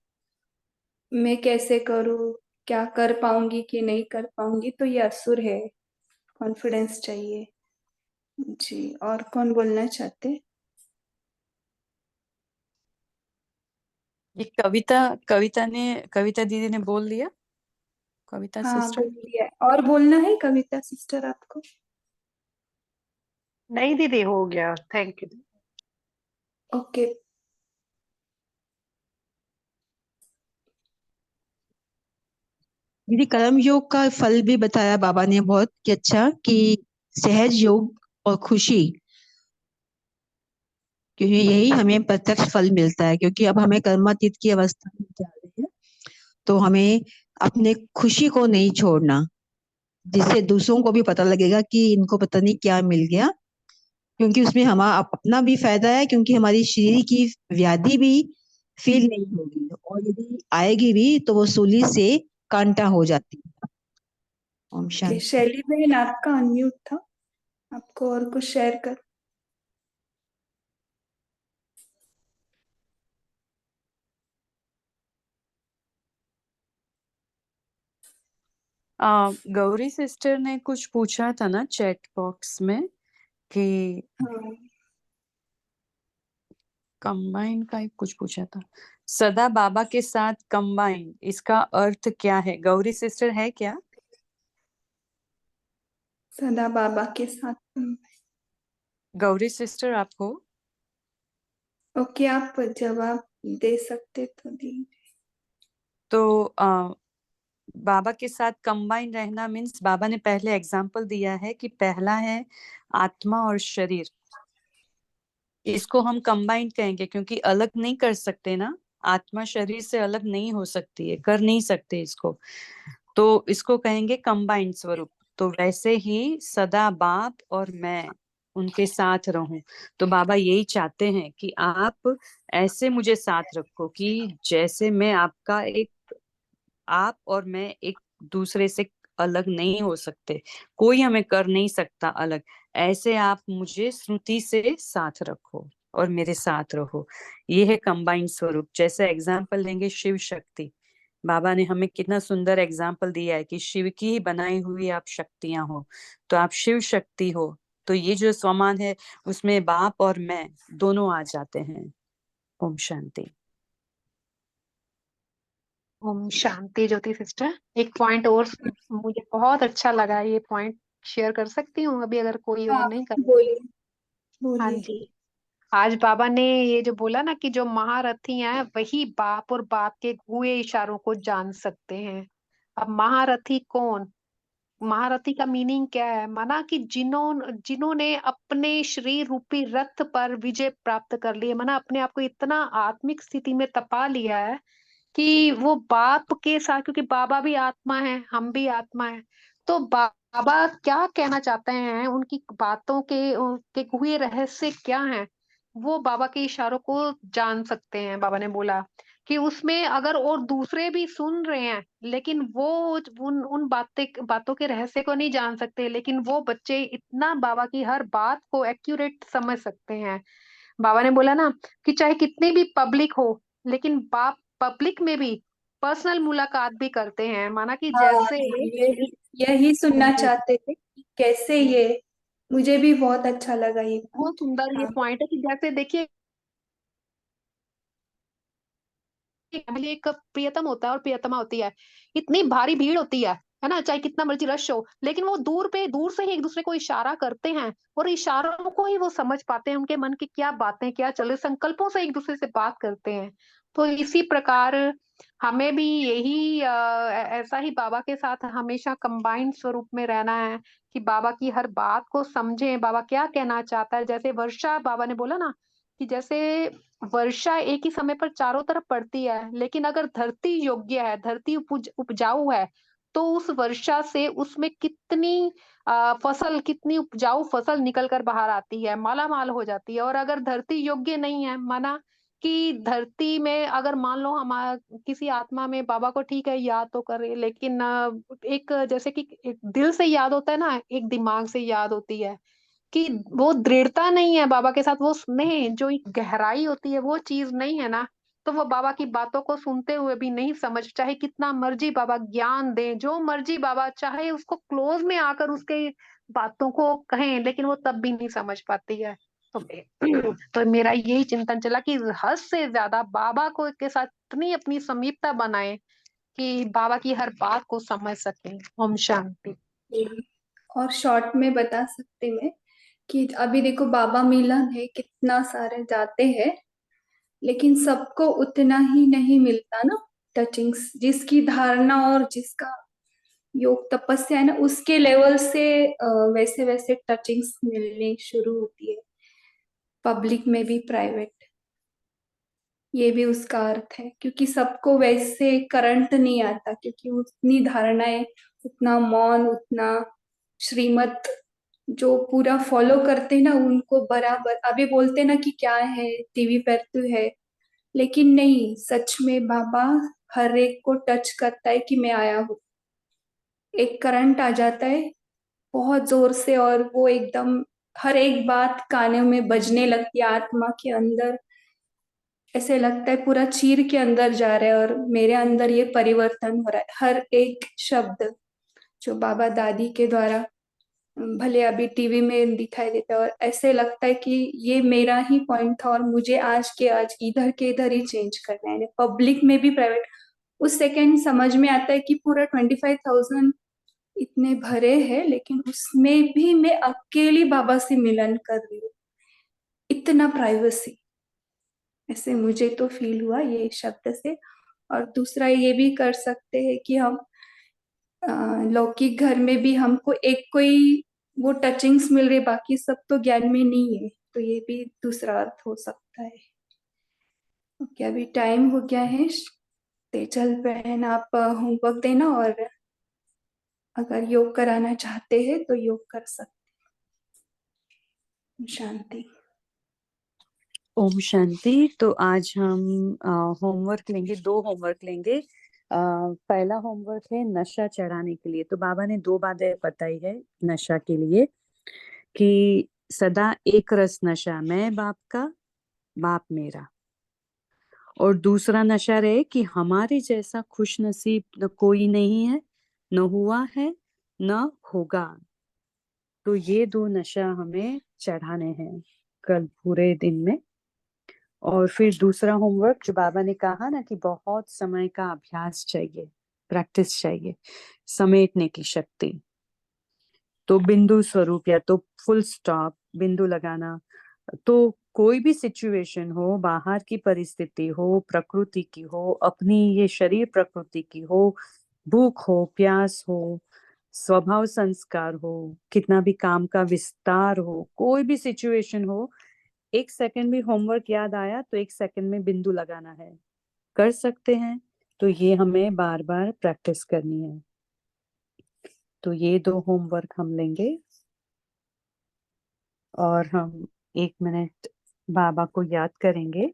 मैं कैसे करूँ, क्या कर पाऊंगी कि नहीं कर पाऊंगी, तो ये असुर है। कॉन्फिडेंस चाहिए जी। और कौन बोलना चाहते? ये कविता दीदी ने बोल दिया। कविता हाँ, सिस्टर। बोल दिया। और बोलना है कविता सिस्टर आपको? नहीं दीदी, हो गया, थैंक यू। ओके। दीदी कर्म योग का फल भी बताया बाबा ने बहुत कि अच्छा कि सहज योग और खुशी, क्योंकि यही हमें प्रत्यक्ष फल मिलता है। क्योंकि अब हमें कर्मातीत की अवस्था में जा रहे हैं, तो हमें अपने खुशी को नहीं छोड़ना, जिससे दूसरों को भी पता लगेगा कि इनको पता नहीं क्या मिल गया। क्योंकि उसमें हमारा अपना भी फायदा है, क्योंकि हमारी शरीर की व्याधि भी फील नहीं होगी, और यदि आएगी भी तो वो सूली से कांटा हो जाती है। ओम शांति। शैली बहन, आपका अनम्यूट था, आपको और कुछ शेयर कर। गौरी सिस्टर ने कुछ पूछा था ना चैट बॉक्स में कि कंबाइन का कुछ पूछा था। सदा बाबा के साथ कंबाइन, इसका अर्थ क्या है? गौरी सिस्टर है क्या? सदा बाबा के साथ। गौरी सिस्टर आप हो? ओके, आप जवाब दे सकते तो दीजिए। तो बाबा के साथ कंबाइन रहना मीन्स बाबा ने पहले एग्जाम्पल दिया है कि पहला है आत्मा और शरीर। इसको हम कंबाइंड कहेंगे क्योंकि अलग नहीं कर सकते ना, आत्मा शरीर से अलग नहीं हो सकती है, कर नहीं सकते इसको, तो इसको कहेंगे कंबाइंड स्वरूप। तो वैसे ही सदा बाप और मैं उनके साथ रहूं। तो बाबा यही चाहते हैं कि आप ऐसे मुझे साथ रखो कि जैसे मैं आपका एक, आप और मैं एक दूसरे से अलग नहीं हो सकते, कोई हमें कर नहीं सकता अलग। ऐसे आप मुझे स्मृति से साथ रखो और मेरे साथ रहो। ये है कंबाइंड स्वरूप। जैसे एग्जाम्पल लेंगे शिव शक्ति, बाबा ने हमें कितना सुंदर एग्जाम्पल दिया है कि शिव की ही बनाई हुई आप शक्तियां हो, तो आप शिव शक्ति हो। तो ये जो स्वमान है उसमें बाप और मैं दोनों आ जाते हैं। ओम शांति। ओम शांति ज्योति सिस्टर। एक पॉइंट और मुझे बहुत अच्छा लगा, ये पॉइंट शेयर कर सकती हूँ अभी, अगर कोई और हाँ, नहीं कर। बोलिए हाँ बोलिए। जी। आज बाबा ने ये जो बोला ना कि जो महारथी हैं वही बाप और बाप के हुए इशारों को जान सकते हैं। अब महारथी कौन? महारथी का मीनिंग क्या है? माना कि जिन्होंने अपने शरीर रूपी रथ पर विजय प्राप्त कर ली है, माना अपने आप को इतना आत्मिक स्थिति में तपा लिया है कि वो बाप के साथ, क्योंकि बाबा भी आत्मा है, हम भी आत्मा है, तो बाबा क्या कहना चाहते हैं, उनकी बातों के उनके हुए रहस्य क्या हैं, वो बाबा के इशारों को जान सकते हैं। बाबा ने बोला कि उसमें अगर और दूसरे भी सुन रहे हैं, लेकिन वो उन उन बातों के रहस्य को नहीं जान सकते, लेकिन वो बच्चे इतना बाबा की हर बात को एक्यूरेट समझ सकते हैं। बाबा ने बोला ना कि चाहे कितनी भी पब्लिक हो, लेकिन बाप पब्लिक में भी पर्सनल मुलाकात भी करते हैं। माना कि हाँ, जैसे यही यही सुनना चाहते थे कि कैसे ये, मुझे भी बहुत अच्छा लगा ये बात। बहुत सुंदर ये हाँ पॉइंट है कि जैसे देखिए फैमिली एक प्रियतम होता है और प्रियतमा होती है, इतनी भारी भीड़ होती है ना, चाहे कितना मर्जी रश हो, लेकिन वो दूर से ही एक दूसरे को इशारा करते हैं और इशारों को ही वो समझ पाते हैं, उनके मन की क्या बातें क्या चल रही, संकल्पों से एक दूसरे से बात करते हैं। तो इसी प्रकार हमें भी यही ऐसा ही बाबा के साथ हमेशा कंबाइंड स्वरूप में रहना है कि बाबा की हर बात को समझें, बाबा क्या कहना चाहता है। जैसे वर्षा, बाबा ने बोला ना कि जैसे वर्षा एक ही समय पर चारों तरफ पड़ती है, लेकिन अगर धरती योग्य है, धरती उपजाऊ है, तो उस वर्षा से उसमें कितनी फसल, कितनी उपजाऊ फसल निकल कर बाहर आती है, माला माल हो जाती है। और अगर धरती योग्य नहीं है, माना कि धरती में अगर मान लो हम किसी आत्मा में बाबा को ठीक है याद तो करे, लेकिन एक जैसे कि एक दिल से याद होता है ना, एक दिमाग से याद होती है, कि वो दृढ़ता नहीं है बाबा के साथ, वो स्नेह जो एक गहराई होती है वो चीज नहीं है ना, तो वो बाबा की बातों को सुनते हुए भी नहीं समझ, चाहे कितना मर्जी बाबा ज्ञान दे, जो मर्जी बाबा चाहे उसको क्लोज में आकर उसके बातों को कहें, लेकिन वो तब भी नहीं समझ पाती है। तो तो मेरा यही चिंतन चला कि हद से ज्यादा बाबा को के साथ इतनी अपनी समीपता बनाए कि बाबा की हर बात को समझ सके। ओम शांति। और शॉर्ट में बता सकते मैं कि अभी देखो बाबा मिलन है, कितना सारे जाते हैं, लेकिन सबको उतना ही नहीं मिलता ना टचिंग्स, जिसकी धारणा और जिसका योग तपस्या है ना, उसके लेवल से वैसे वैसे टचिंग्स मिलनी शुरू होती है, पब्लिक में भी प्राइवेट। ये भी उसका अर्थ है, क्योंकि सबको वैसे करंट नहीं आता, क्योंकि उतनी धारणाएं, उतना मौन, उतना श्रीमत जो पूरा फॉलो करते हैं ना, उनको बराबर अभी बोलते ना कि क्या है टीवी पर तो है, लेकिन नहीं, सच में बाबा हर एक को टच करता है कि मैं आया हूँ। एक करंट आ जाता है बहुत जोर से, और वो एकदम हर एक बात कानों में बजने लगती है, आत्मा के अंदर ऐसे लगता है पूरा चीर के अंदर जा रहा है, और मेरे अंदर ये परिवर्तन हो रहा है। हर एक शब्द जो बाबा दादी के द्वारा भले अभी टीवी में दिखाई देता है, और ऐसे लगता है कि ये मेरा ही पॉइंट था और मुझे आज के आज इधर के इधर ही चेंज करना है, पब्लिक में भी प्राइवेट। उस सेकंड समझ में आता है कि पूरा 25,000 इतने भरे हैं, लेकिन उसमें भी मैं अकेली बाबा से मिलन कर रही हूँ, इतना प्राइवेसी। ऐसे मुझे तो फील हुआ ये शब्द से। और दूसरा ये भी कर सकते हैं कि हम लौकिक घर में भी हमको एक कोई वो टचिंग्स मिल रही, बाकी सब तो ज्ञान में नहीं है, तो ये भी दूसरा अर्थ हो सकता है। ओके, अभी टाइम हो गया है। तेजल बहन, आप होमवर्क देना, और अगर योग कराना चाहते हैं तो योग कर सकते हैं। शांति। ओम शांति। तो आज हम होमवर्क लेंगे, 2 होमवर्क लेंगे। पहला होमवर्क है नशा चढ़ाने के लिए। तो बाबा ने 2 बातें बताई है नशा के लिए, कि सदा एक रस नशा, मैं बाप का, बाप मेरा। और दूसरा नशा रहे कि हमारे जैसा खुश नसीब न कोई नहीं है, न हुआ है, न होगा। तो ये 2 नशा हमें चढ़ाने हैं कल पूरे दिन में। और फिर दूसरा होमवर्क जो बाबा ने कहा ना कि बहुत समय का अभ्यास चाहिए, प्रैक्टिस चाहिए, समेटने की शक्ति। तो बिंदु स्वरूप या तो फुल स्टॉप, बिंदु लगाना। तो कोई भी सिचुएशन हो, बाहर की परिस्थिति हो, प्रकृति की हो, अपनी ये शरीर प्रकृति की हो, भूख हो, प्यास हो, स्वभाव संस्कार हो, कितना भी काम का विस्तार हो, कोई भी सिचुएशन हो, 1 सेकंड भी होमवर्क याद आया तो 1 सेकंड में बिंदु लगाना है। कर सकते हैं तो ये हमें बार बार प्रैक्टिस करनी है। तो ये 2 होमवर्क हम लेंगे और हम 1 मिनट बाबा को याद करेंगे।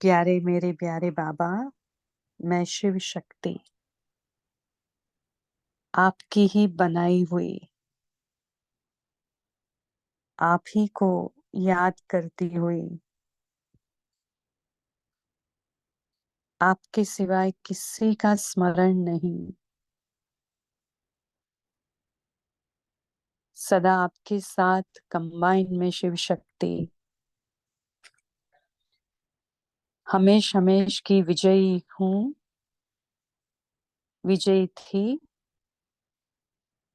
प्यारे मेरे प्यारे बाबा, मैं शिव शक्ति आपकी ही बनाई हुई, आप ही को याद करती हुई, आपके सिवाय किसी का स्मरण नहीं, सदा आपके साथ कंबाइन में शिव शक्ति हमेश हमेश की विजयी हूँ, विजयी थी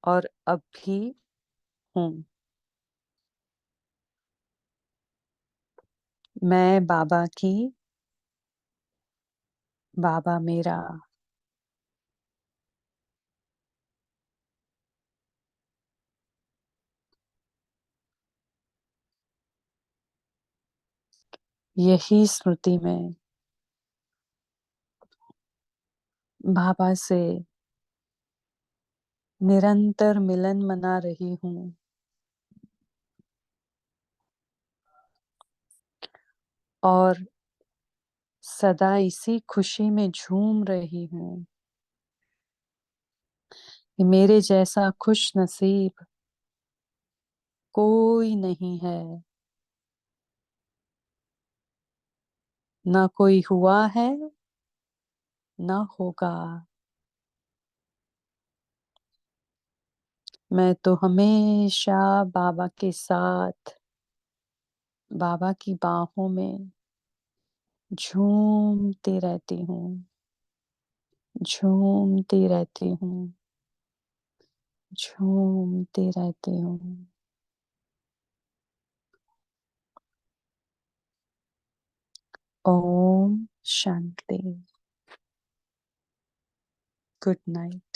और अब भी हूँ। मैं बाबा की, बाबा मेरा। यही स्मृति में बाबा से निरंतर मिलन मना रही हूँ और सदा इसी खुशी में झूम रही हूँ कि मेरे जैसा खुश नसीब कोई नहीं है, ना कोई हुआ है ना होगा। मैं तो हमेशा बाबा के साथ, बाबा की बाहों में झूमती रहती हूँ, झूमती रहती हूँ, झूमती रहती हूँ। ओम शांति। Good night.